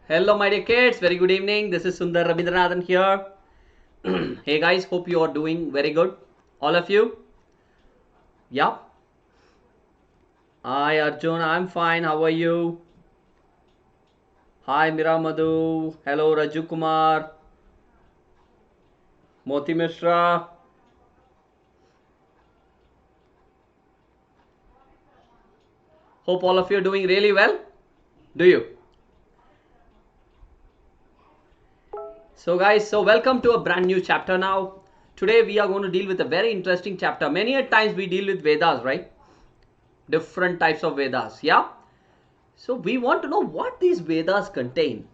Hello my dear kids, very good evening. This is Sundar Rabindranathan here. Hey guys, hope you are doing very good. All of you? Yeah. Hi Arjun, I'm fine. How are you? Hi Mira Madhu. Hello Raju Kumar. Moti Mishra. Hope all of you are doing really well. Do you? So guys, welcome to a brand new chapter now. Today we are going to deal with a very interesting chapter. Many a times we deal with Vedas, right? Different types of Vedas, yeah? So we want to know what these Vedas contain.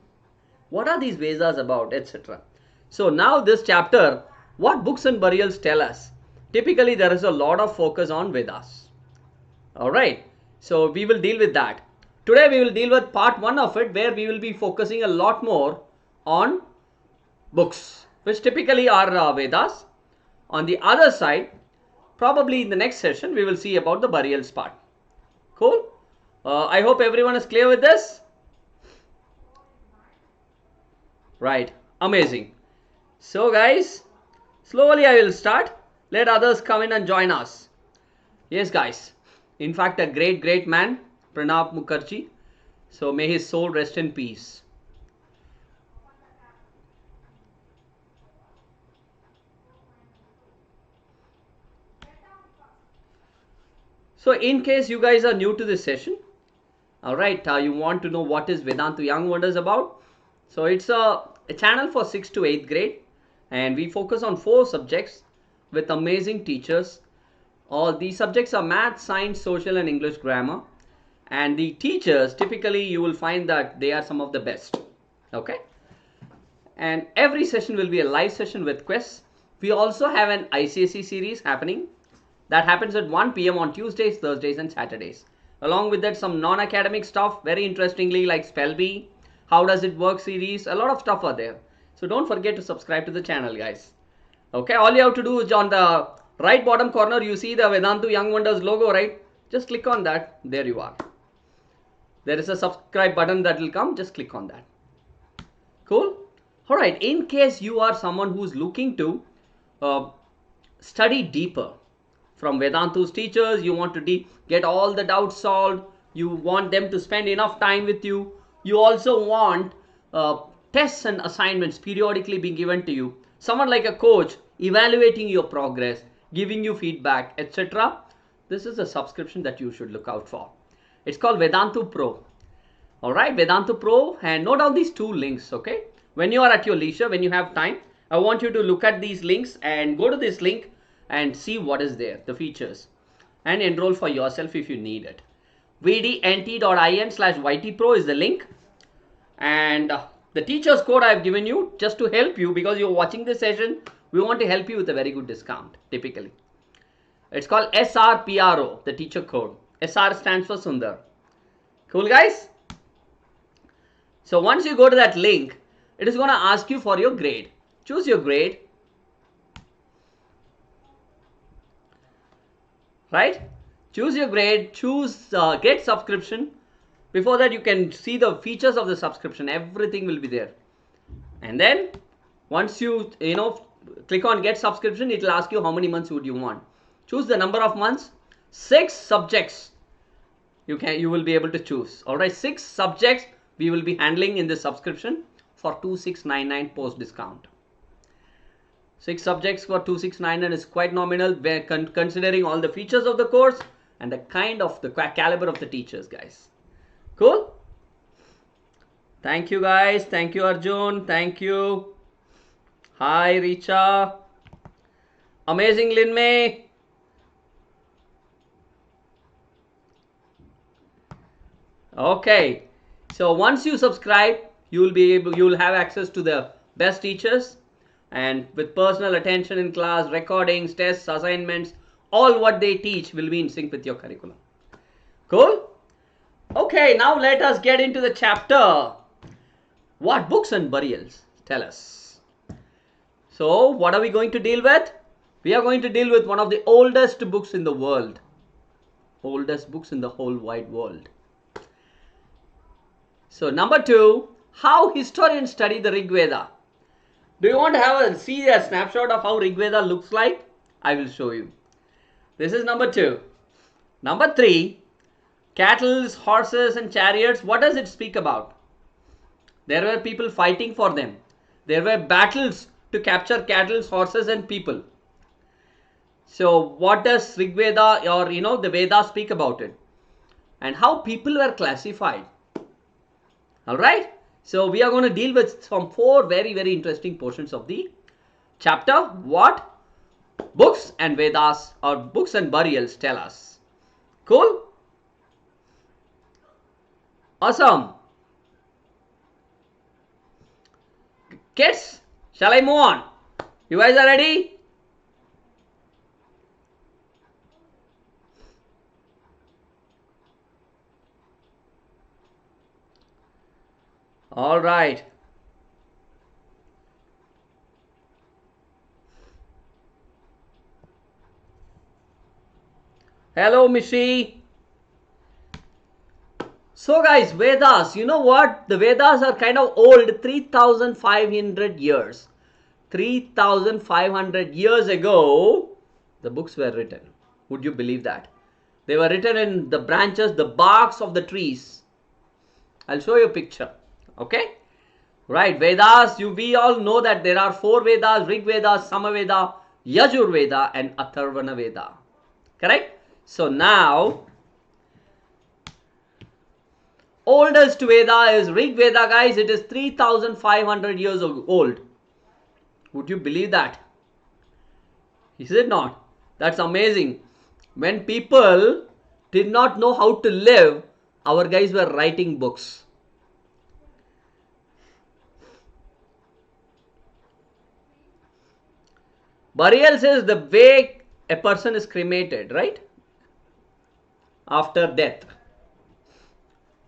What are these Vedas about, etc. So now this chapter, what books and burials tell us? Typically there is a lot of focus on Vedas. Alright, so we will deal with that. Today we will deal with part 1 of it, where we will be focusing a lot more on books, which typically are Vedas. On the other side, probably in the next session, we will see about the burials part. Cool? I hope everyone is clear with this. Right, amazing. So guys, slowly I will start. Let others come in and join us. Yes guys, in fact a great man, Pranab Mukherjee. So may his soul rest in peace. So in case you guys are new to this session, alright, you want to know what is Vedantu Young Wonders about. So it's a channel for 6th to 8th grade, and we focus on 4 subjects with amazing teachers. All these subjects are math, science, social and English grammar. And the teachers, typically you will find that they are some of the best. Okay. And every session will be a live session with quiz. We also have an ICSE series happening. That happens at 1 p.m. on Tuesdays, Thursdays and Saturdays. Along with that, some non-academic stuff, very interestingly, like Spell Bee, How Does It Work series, a lot of stuff are there. So don't forget to subscribe to the channel, guys. Okay, all you have to do is on the right bottom corner, you see the Vedantu Young Wonders logo, right? Just click on that. There you are. There is a subscribe button that will come. Just click on that. Cool? Alright, in case you are someone who is looking to study deeper from Vedantu's teachers, you want to get all the doubts solved, you want them to spend enough time with you, you also want tests and assignments periodically being given to you, someone like a coach evaluating your progress, giving you feedback, etc. This is a subscription that you should look out for. It's called Vedantu Pro. Alright, Vedantu Pro, and note down these 2 links, okay? When you are at your leisure, when you have time, I want you to look at these links and go to this link and see what is there, the features, and enroll for yourself if you need it. vdnt.in/ytpro is the link, and the teacher's code I have given you just to help you, because you're watching this session. We want to help you with a very good discount. Typically it's called SRPRO, the teacher code. SR stands for Sundar. Cool guys? So once you go to that link, it is going to ask you for your grade. Choose your grade. Right? Choose your grade, choose get subscription. Before that, you can see the features of the subscription. Everything will be there. And then once you click on get subscription, it will ask you how many months would you want. Choose the number of months. 6 subjects you will be able to choose. Alright, 6 subjects we will be handling in this subscription for 2699 post discount. 6 subjects for 2699 is quite nominal, considering all the features of the course and the kind of the caliber of the teachers, guys. Cool? Thank you guys. Thank you Arjun. Thank you. Hi Richa. Amazing Linmei. Okay. So once you subscribe, you will have access to the best teachers, and with personal attention in class, recordings, tests, assignments, all what they teach will be in sync with your curriculum. Cool? Okay, now let us get into the chapter. What books and burials tell us? So what are we going to deal with? We are going to deal with one of the oldest books in the world. Oldest books in the whole wide world. So number 2, how historians study the Rigveda. Do you want to see a snapshot of how Rigveda looks like? I will show you. This is number 2. Number 3, cattle, horses and chariots. What does it speak about? There were people fighting for them. There were battles to capture cattle, horses and people. So what does Rigveda or the Veda speak about it? And how people were classified. Alright. So we are going to deal with some 4 very interesting portions of the chapter. What books and Vedas or books and burials tell us. Cool? Awesome. Kids, shall I move on? You guys are ready? All right. Hello, Mishi. So guys, Vedas, you know what? The Vedas are kind of old, 3,500 years. 3,500 years ago, the books were written. Would you believe that? They were written in the branches, the barks of the trees. I'll show you a picture. Okay? Right, Vedas, we all know that there are 4 Vedas, Rigveda, Samaveda, Yajurveda and Atharvana Veda. Correct? So now, oldest Veda is Rigveda, guys. It is 3,500 years old. Would you believe that? Is it not? That's amazing. When people did not know how to live, our guys were writing books. Burial says the way a person is cremated, right? After death.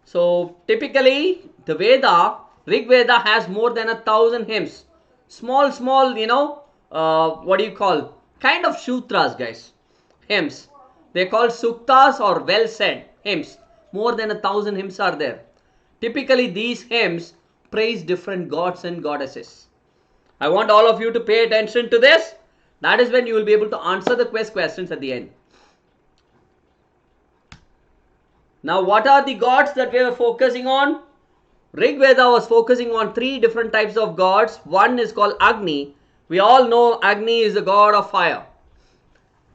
So typically the Veda, Rigveda has more than 1,000 hymns. Small, what do you call? Kind of sutras, guys. Hymns. They call suktas or well said hymns. More than 1,000 hymns are there. Typically these hymns praise different gods and goddesses. I want all of you to pay attention to this. That is when you will be able to answer the questions at the end. Now what are the gods that we were focusing on? Rigveda was focusing on 3 different types of gods. One is called Agni. We all know Agni is the god of fire.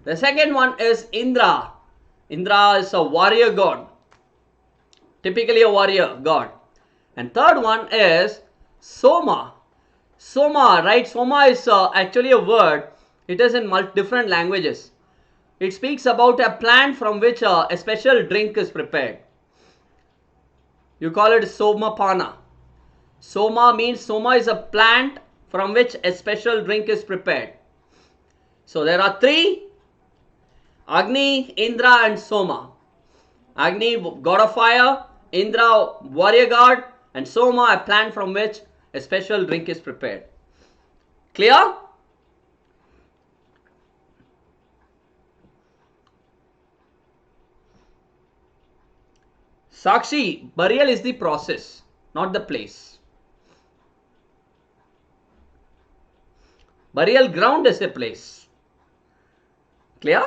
The second one is Indra. Indra is a warrior god. Typically a warrior god. And third one is Soma. Soma, right? Soma is actually a word. It is in different languages. It speaks about a plant from which a special drink is prepared. You call it Somapana. Soma means Soma is a plant from which a special drink is prepared. So there are 3. Agni, Indra and Soma. Agni, god of fire. Indra, warrior god. And Soma, a plant from which a special drink is prepared. Clear? Sakshi, burial is the process, not the place. Burial ground is a place. Clear?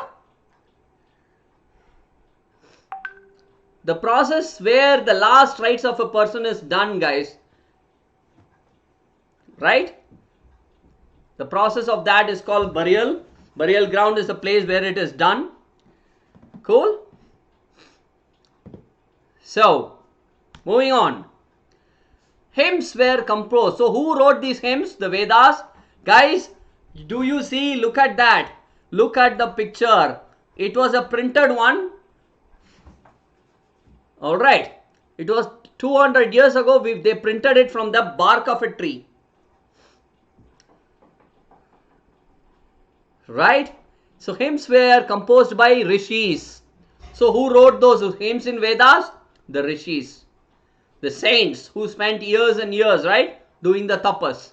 The process where the last rites of a person is done, guys. Right? The process of that is called burial. Burial ground is the place where it is done. Cool? So, moving on. Hymns were composed. So, who wrote these hymns? The Vedas. Guys, do you see? Look at that. Look at the picture. It was a printed one. Alright. It was 200 years ago. They printed it from the bark of a tree. Right? So, hymns were composed by rishis. So, who wrote those hymns in Vedas? The rishis, the saints who spent years and years, right, doing the tapas.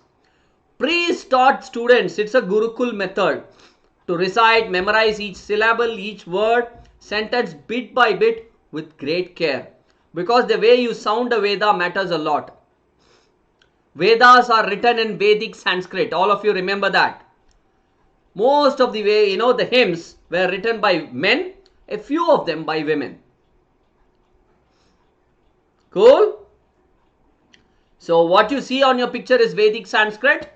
Priests taught students. It's a Gurukul method to recite, memorize each syllable, each word, sentence bit by bit with great care. Because the way you sound a Veda matters a lot. Vedas are written in Vedic Sanskrit. All of you remember that. Most of the way, the hymns were written by men, a few of them by women. Cool? So what you see on your picture is Vedic Sanskrit.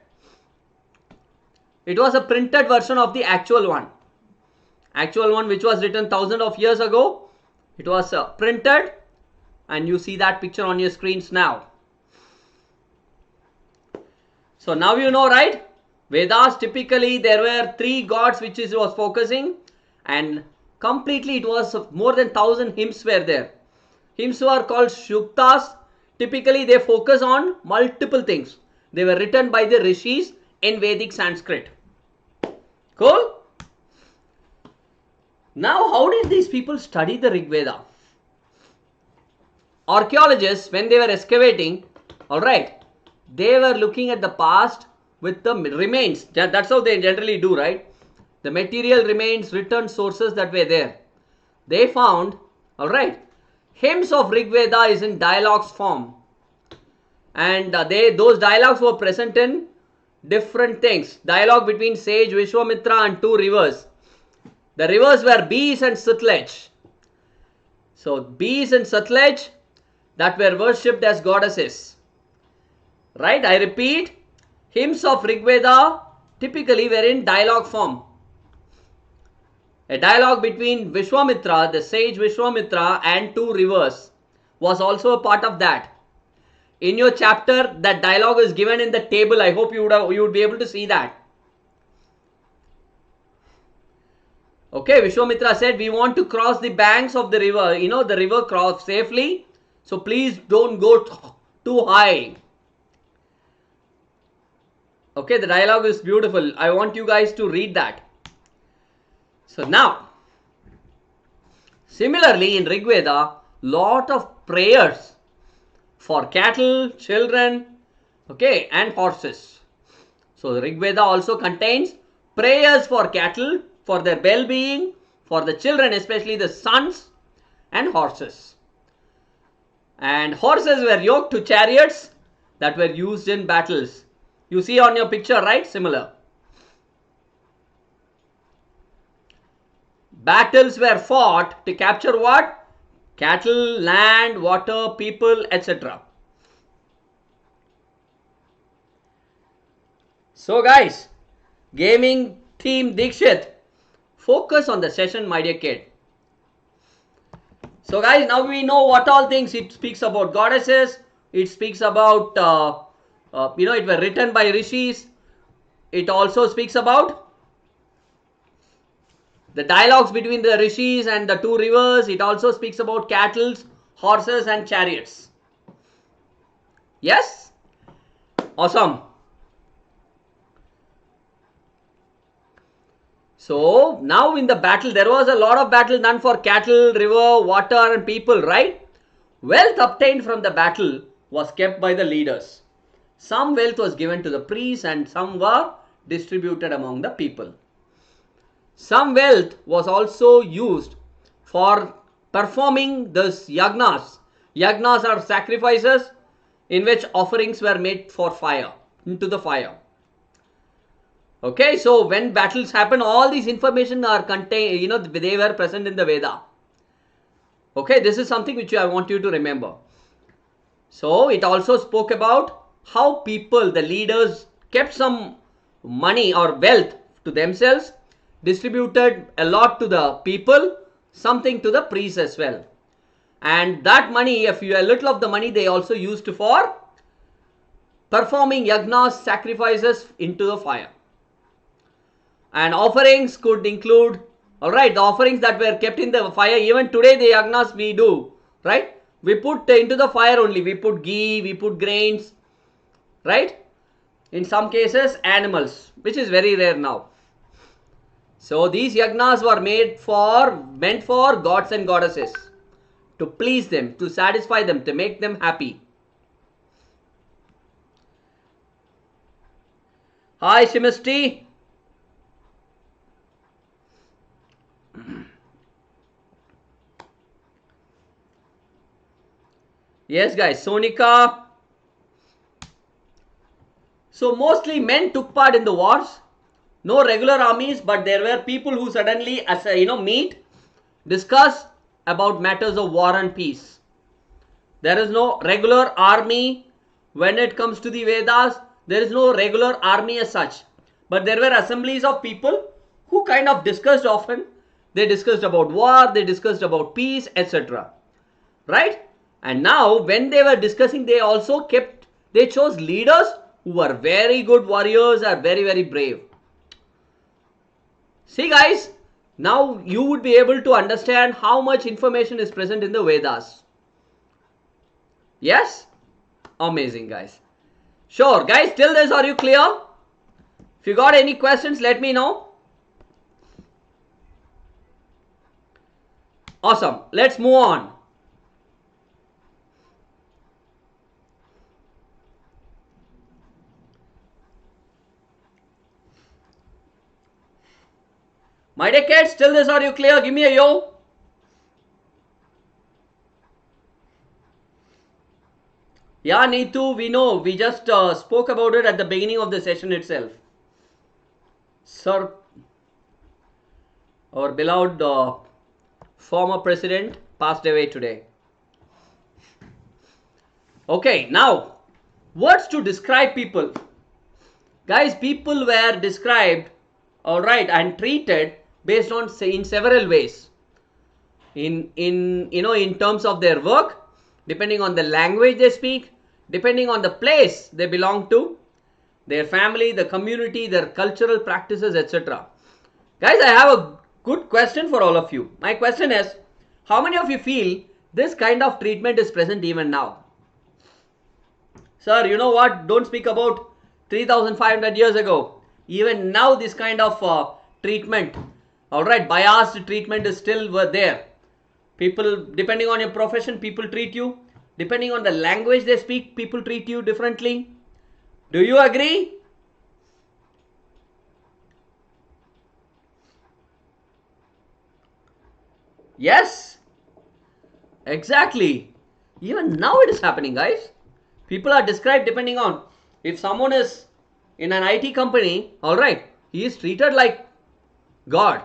It was a printed version of the actual one. Actual one which was written thousands of years ago. It was printed, and you see that picture on your screens now. So now you know, right? Vedas, typically there were 3 gods which it was focusing, and completely it was more than 1000 hymns were there. Hymns were called Shuktas. Typically they focus on multiple things. They were written by the rishis in Vedic Sanskrit. Cool? Now how did these people study the Rigveda? Archaeologists, when they were excavating, alright, they were looking at the past with the remains. That's how they generally do, right? The material remains, written sources that were there. They found, alright, hymns of Rigveda is in dialogues form. And those dialogues were present in different things. Dialogue between sage Vishwamitra and 2 rivers. The rivers were Bees and Sutlej. So Bees and Sutlej that were worshipped as goddesses. Right? I repeat, hymns of Rigveda typically were in dialogue form. A dialogue between Vishwamitra, the sage Vishwamitra, and 2 rivers was also a part of that. In your chapter, that dialogue is given in the table. I hope you would be able to see that. Okay, Vishwamitra said, we want to cross the banks of the river. The river cross safely. So please don't go too high. Okay, the dialogue is beautiful. I want you guys to read that. So now, similarly in Rigveda, lot of prayers for cattle, children, okay, and horses. So the Rigveda also contains prayers for cattle, for their well-being, for the children, especially the sons, and horses. And horses were yoked to chariots that were used in battles. You see on your picture, right? Similar. Battles were fought to capture what? Cattle, land, water, people, etc. So guys, gaming team Dikshit, focus on the session, my dear kid. So guys, now we know what all things it speaks about. Goddesses, it speaks about, it were written by rishis. It also speaks about the dialogues between the rishis and the 2 rivers. It also speaks about cattle, horses, and chariots. Yes? Awesome. So now in the battle, there was a lot of battle done for cattle, river, water, and people, right? Wealth obtained from the battle was kept by the leaders. Some wealth was given to the priests and some were distributed among the people. Some wealth was also used for performing this yagnas. Yagnas are sacrifices in which offerings were made for fire, into the fire. Okay, so when battles happen, all these information are contained, they were present in the Veda. Okay, this is something which I want you to remember. So it also spoke about how people, the leaders, kept some money or wealth to themselves, distributed a lot to the people, something to the priests as well. And that money, a little of the money they also used for performing yagnas, sacrifices into the fire. And offerings could include, alright, the offerings that were kept in the fire. Even today the yagnas we do, right? We put into the fire only. We put ghee, we put grains, right? In some cases animals, which is very rare now. So these yagnas were meant for gods and goddesses, to please them, to satisfy them, to make them happy. Hi Shimisti. Yes guys, Sonika. So mostly men took part in the wars. No regular armies, but there were people who suddenly, meet, discuss about matters of war and peace. There is no regular army when it comes to the Vedas. There is no regular army as such. But there were assemblies of people who kind of discussed often. They discussed about war, they discussed about peace, etc. Right? And now when they were discussing, they chose leaders who were very good warriors, are very, very brave. See guys, now you would be able to understand how much information is present in the Vedas. Yes? Amazing guys. Sure guys, till this are you clear? If you got any questions, let me know. Awesome. Let's move on. My dear kids, till this are you clear? Give me a yo. Yeah, Neetu, we know. We just spoke about it at the beginning of the session itself. Sir, our beloved former president passed away today. Okay, now, words to describe people. Guys, people were described, alright, and treated based on, say, in several ways. In terms of their work, depending on the language they speak, depending on the place they belong to, their family, the community, their cultural practices, etc. Guys, I have a good question for all of you. My question is, how many of you feel this kind of treatment is present even now? Sir, you know what? Don't speak about 3,500 years ago. Even now this kind of treatment, alright, biased treatment is still there. People, depending on your profession, people treat you. Depending on the language they speak, people treat you differently. Do you agree? Yes, exactly. Even now it is happening, guys. People are described depending on, if someone is in an IT company, alright, he is treated like God.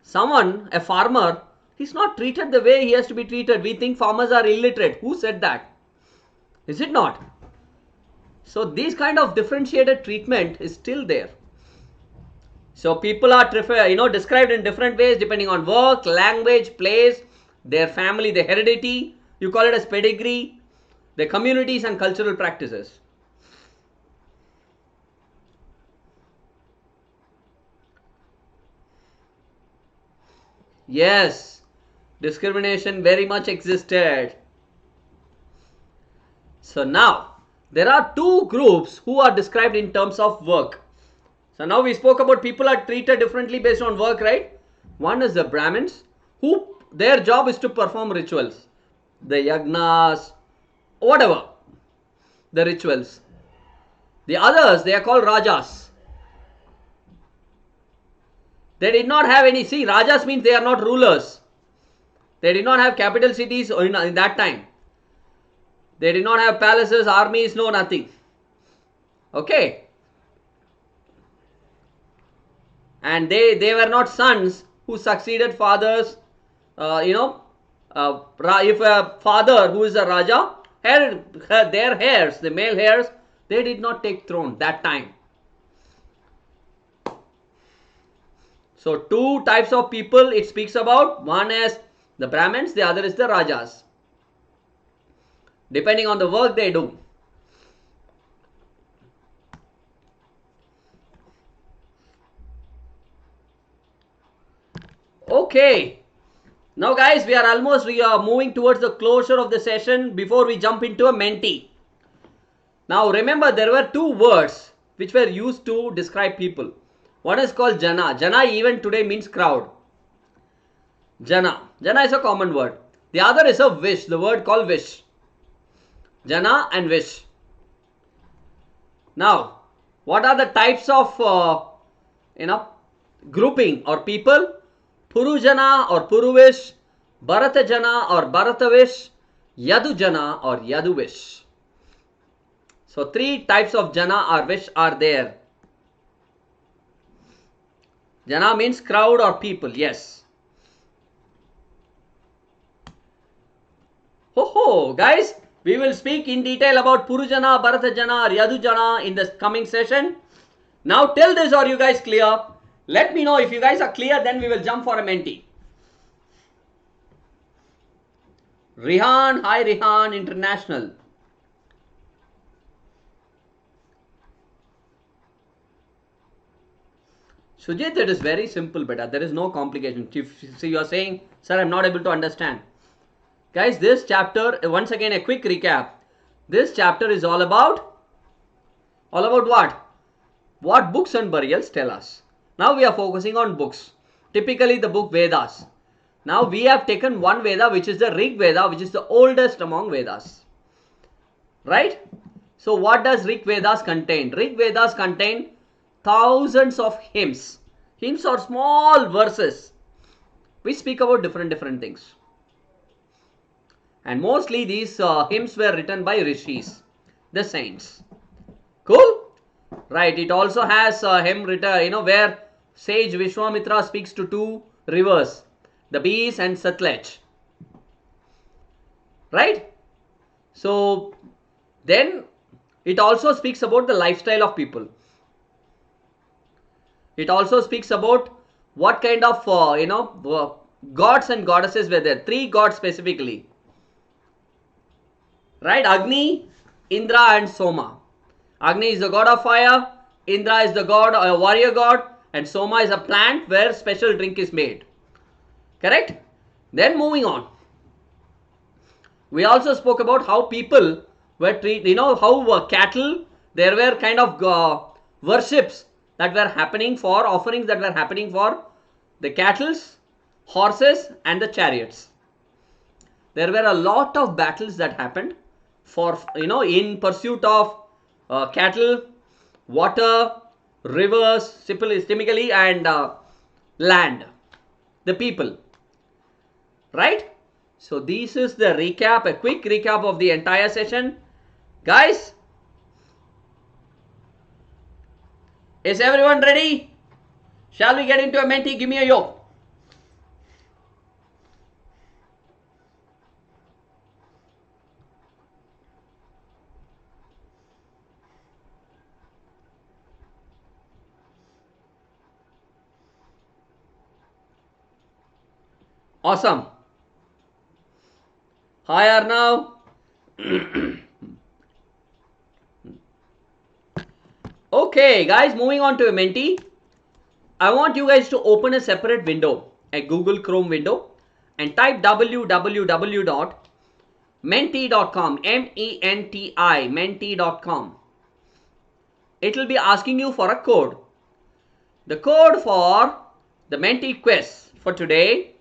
Someone, a farmer, he's not treated the way he has to be treated. We think farmers are illiterate. Who said that? Is it not? So this kind of differentiated treatment is still there. So people are described in different ways depending on work, language, place, their family, their heredity. You call it as pedigree, their communities and cultural practices. Yes, discrimination very much existed. So now, there are two groups who are described in terms of work. So now we spoke about people are treated differently based on work, right? One is the Brahmins, who their job is to perform rituals. The yagnas, whatever, the rituals. The others, they are called Rajas. They did not have any, see, Rajas means they are not rulers. They did not have capital cities in that time. They did not have palaces, armies, no nothing. Okay. And they were not sons who succeeded fathers. If a father who is a Raja had their heirs, the male heirs, they did not take throne that time. So two types of people it speaks about. One is the Brahmins, the other is the Rajas. Depending on the work they do. Okay. Now guys, we are almost moving towards the closure of the session before we jump into a Menti. Now remember, there were two words which were used to describe people. One is called Jana. Jana even today means crowd. Jana. Jana is a common word. The other is a wish, the word called wish. Jana and wish. Now, what are the types of grouping or people? Purujana or Puruvish, Bharatajana or Bharatavish, Yadujana or Yaduvish. So three types of jana or wish are there. Jana means crowd or people. Yes. Ho, guys, we will speak in detail about Purujana, Bharatajana, Yadujana in the coming session. Now till this, are you guys clear? Let me know if you guys are clear, then we will jump for a Menti. Rihan, hi Rihan International. Sujit, it is very simple, beta. There is no complication. If you are saying, sir, I'm not able to understand. Guys, this chapter, once again, a quick recap. This chapter is all about what? What books and burials tell us. Now we are focusing on books. Typically the book Vedas. Now we have taken one Veda, which is the Rigveda, which is the oldest among Vedas. Right? So what does Rigvedas contain? Rigvedas contain thousands of hymns. Hymns are small verses. We speak about different things. And mostly these hymns were written by rishis, the saints. Cool? Right, it also has a hymn written, where sage Vishwamitra speaks to two rivers, the Bees and Satluj. Right? So, then it also speaks about the lifestyle of people. It also speaks about what kind of, gods and goddesses were there. Three gods specifically. Right? Agni, Indra and Soma. Agni is the god of fire, Indra is the god, a warrior god, and Soma is a plant where special drink is made. Correct? Then moving on. We also spoke about how people were treated, how cattle, there were kind of worships that were happening for, offerings that were happening for the cattle, horses and the chariots. There were a lot of battles that happened for, in pursuit of cattle, water, rivers, typically, and land, the people. Right? So this is the recap, a quick recap of the entire session. Guys, is everyone ready? Shall we get into a Menti? Give me a yo. Awesome. Hi Arnav. Okay guys, moving on to a Menti. I want you guys to open a separate window, a Google Chrome window, and type www.menti.com, M-E-N-T-I, menti.com. It will be asking you for a code. The code for the Menti quiz for today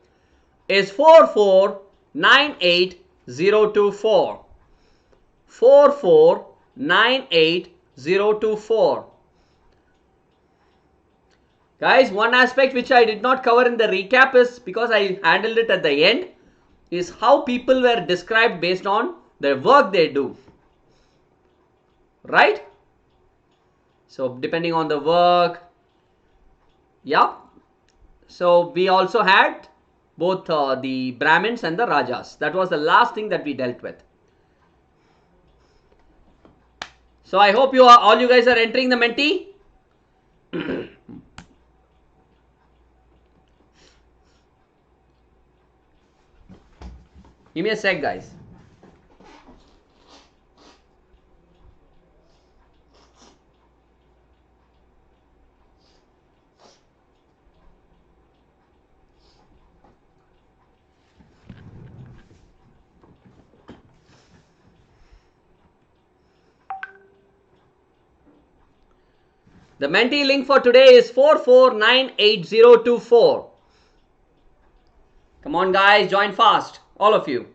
is 4498024. 4498024. Guys, one aspect which I did not cover in the recap is, because I handled it at the end, is how people were described based on the work they do. Right? So depending on the work, yeah. So we also had both the Brahmins and the Rajas. That was the last thing that we dealt with. So I hope all you guys are entering the Menti. Give me a sec, guys. The Menti link for today is 4498024. Come on guys, join fast, all of you.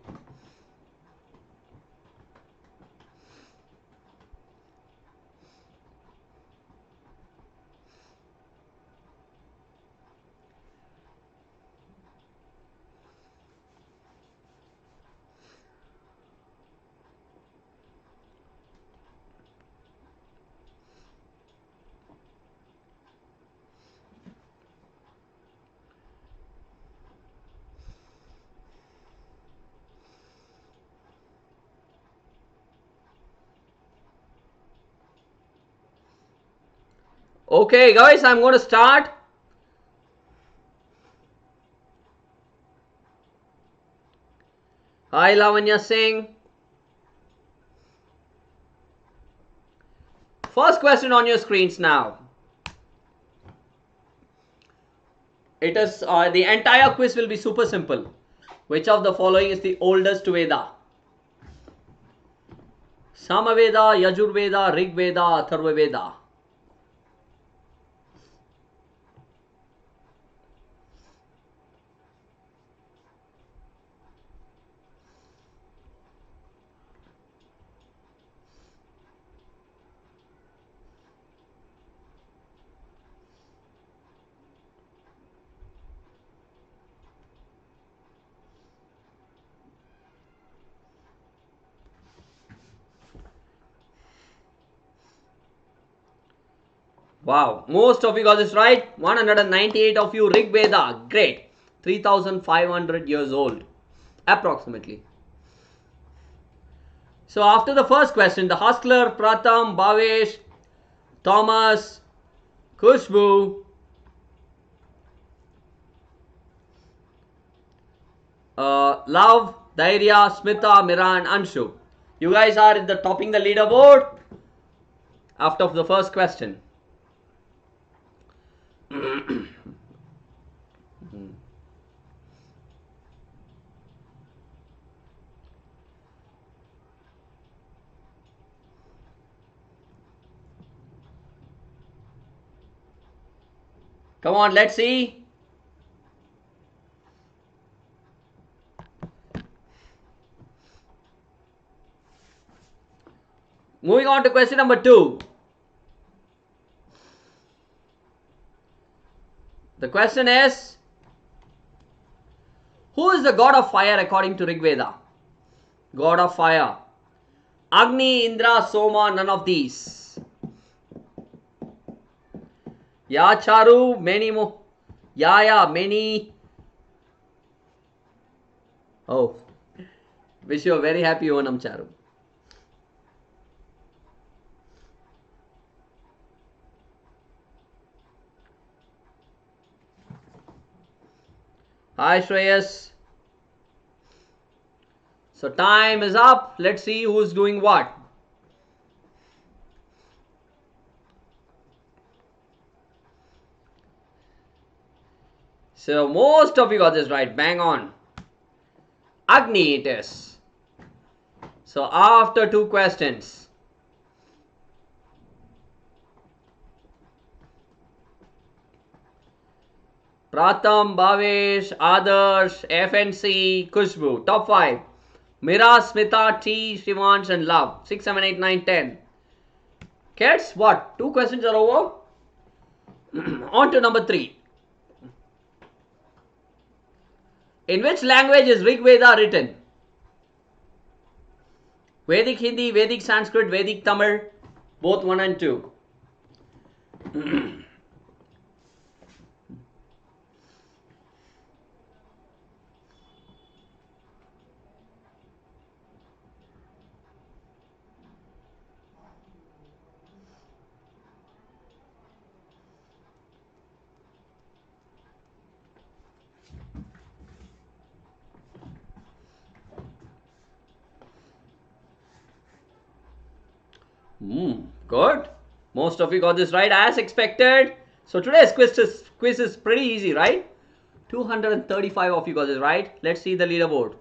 Okay, guys, I'm going to start. Hi, Lavanya Singh. First question on your screens now. It is the entire quiz will be super simple. Which of the following is the oldest Veda? Samaveda, Yajurveda, Rigveda, Atharvaveda. Wow, most of you got this right. 198 of you, Rigveda. Great. 3,500 years old, approximately. So after the first question, the Hustler, Pratham, Bhavesh, Thomas, Kushbu, Love, Dairya, Smita, Miran, Anshu. You guys are in the topping the leaderboard after the first question. Come on, let's see. Moving on to question number 2. The question is, who is the god of fire according to Rigveda? God of fire. Agni, Indra, Soma, none of these. Ya Charu, many more. Ya, many. Oh, wish you a very happy Onam, Charu. Hi, Shreyas. So time is up. Let's see who's doing what. So most of you got this right. Bang on. Agni it is. So after 2 questions. Pratham, Bhavesh, Adarsh, FNC, Kushbu. Top 5. Mira, Smita, T, Shivansh and Love. 6, 7, 8, 9, 10. Kids, what? 2 questions are over. On to number 3. In which language is Rigveda written? Vedic Hindi, Vedic Sanskrit, Vedic Tamil. Both 1 and 2. Good. Most of you got this right as expected. So today's quiz is pretty easy, right? 235 of you got this right. Let's see the leaderboard.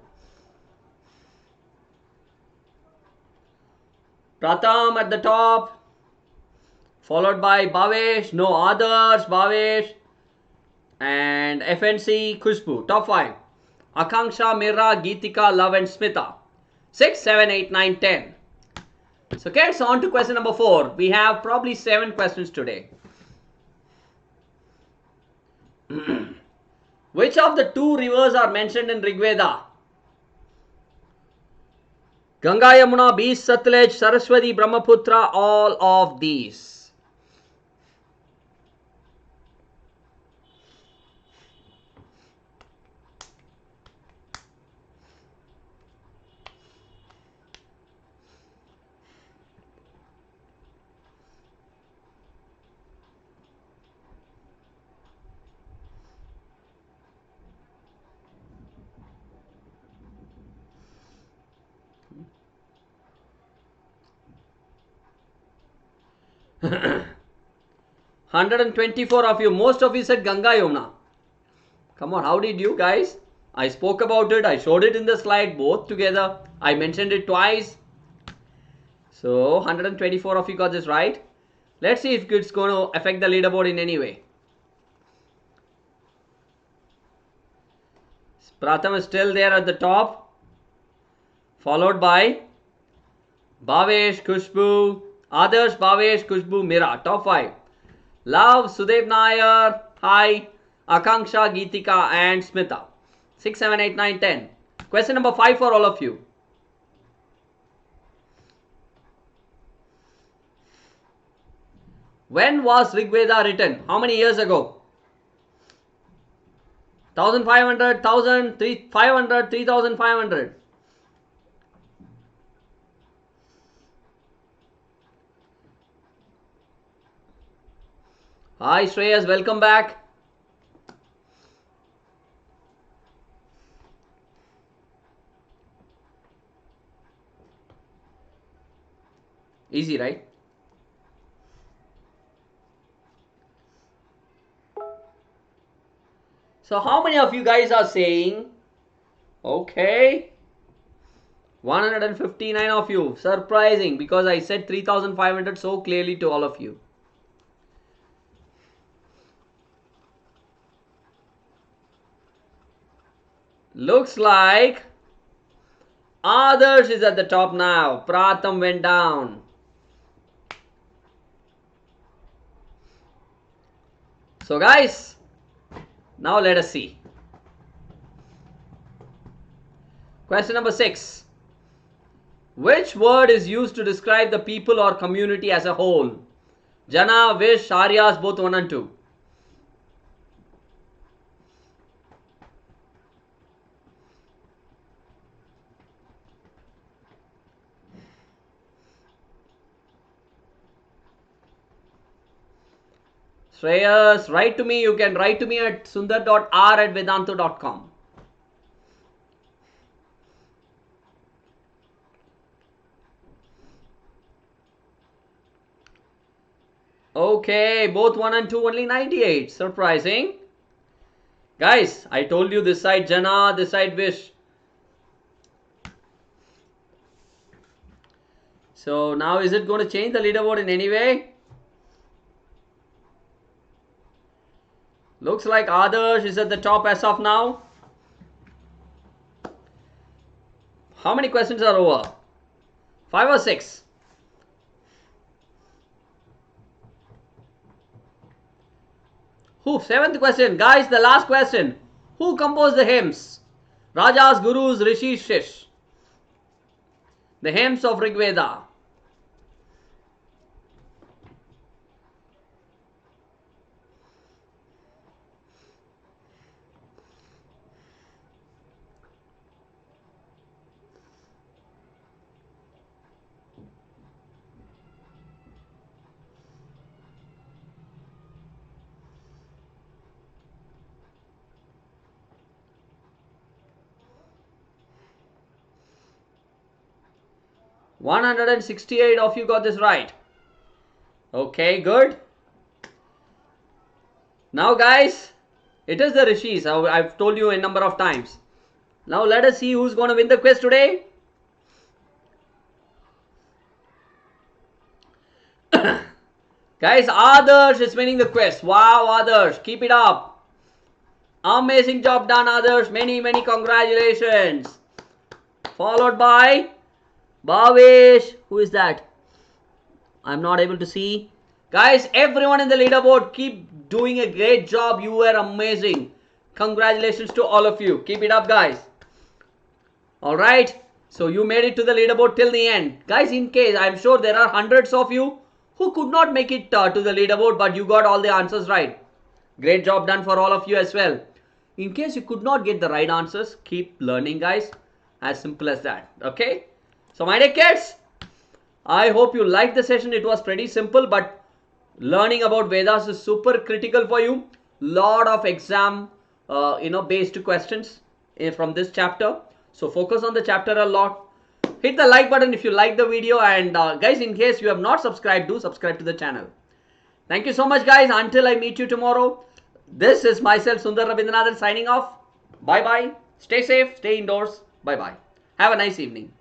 Pratham at the top, followed by Bhavesh, no others, Bhavesh, and FNC, Khushbu. Top 5. Akanksha, Mira, Geetika, Love and Smita. 6, 7, 8, 9, 10. So kids, on to question number 4. We have probably 7 questions today. Which of the 2 rivers are mentioned in Rigveda? Ganga, Yamuna, Beach, Satluj, Saraswati, Brahmaputra, all of these. 124 of you. Most of you said Ganga Yamuna. Come on, how did you guys? I spoke about it. I showed it in the slide both together. I mentioned it twice. So 124 of you got this right. Let's see if it's going to affect the leaderboard in any way. Pratham is still there at the top, followed by Bhavesh, Kushbu, Adarsh, Bhavesh, Kushbu, Mira. Top 5. Love, Sudev Nair, Hi, Akanksha, Geetika and Smita. 6, 7, 8, 9, 10. Question number 5 for all of you. When was Rigveda written? How many years ago? 1500, 1000, 500, 3500. Hi Shreyas, welcome back. Easy, right? So how many of you guys are saying, okay, 159 of you, surprising because I said 3500 so clearly to all of you. Looks like Adarsh is at the top now. Pratham went down. So guys, now let us see. Question number 6. Which word is used to describe the people or community as a whole? Jana, Vish, Aryas, both 1 and 2. Shreyas, write to me. You can write to me at sundar.r@vedantu.com. Okay, both 1 and 2 only 98. Surprising. Guys, I told you this side Jana, this side Vish. So now is it going to change the leaderboard in any way? Looks like Adarsh is at the top as of now. How many questions are over? 5 or 6? Who? 7th question. Guys, the last question. Who composed the hymns? Rajas, Gurus, Rishis, Shish. The hymns of Rigveda. $168 of you got this right. Okay, good. Now guys, it is the Rishis. I've told you a number of times. Now let us see who's going to win the quiz today. Guys, Adarsh is winning the quiz. Wow, Adarsh, keep it up. Amazing job done, Adarsh. Many congratulations. Followed by Bhavesh. Who is that? I'm not able to see. Guys, everyone in the leaderboard, keep doing a great job. You were amazing. Congratulations to all of you. Keep it up, guys. Alright. So you made it to the leaderboard till the end. Guys, in case, I'm sure there are hundreds of you who could not make it to the leaderboard, but you got all the answers right. Great job done for all of you as well. In case you could not get the right answers, keep learning, guys. As simple as that. Okay. So my dear kids, I hope you liked the session. It was pretty simple, but learning about Vedas is super critical for you. Lot of exam, based questions from this chapter. So focus on the chapter a lot. Hit the like button if you like the video, and guys, in case you have not subscribed, do subscribe to the channel. Thank you so much, guys. Until I meet you tomorrow, this is myself, Sundar Rabindranath, signing off. Bye bye. Stay safe, stay indoors. Bye bye. Have a nice evening.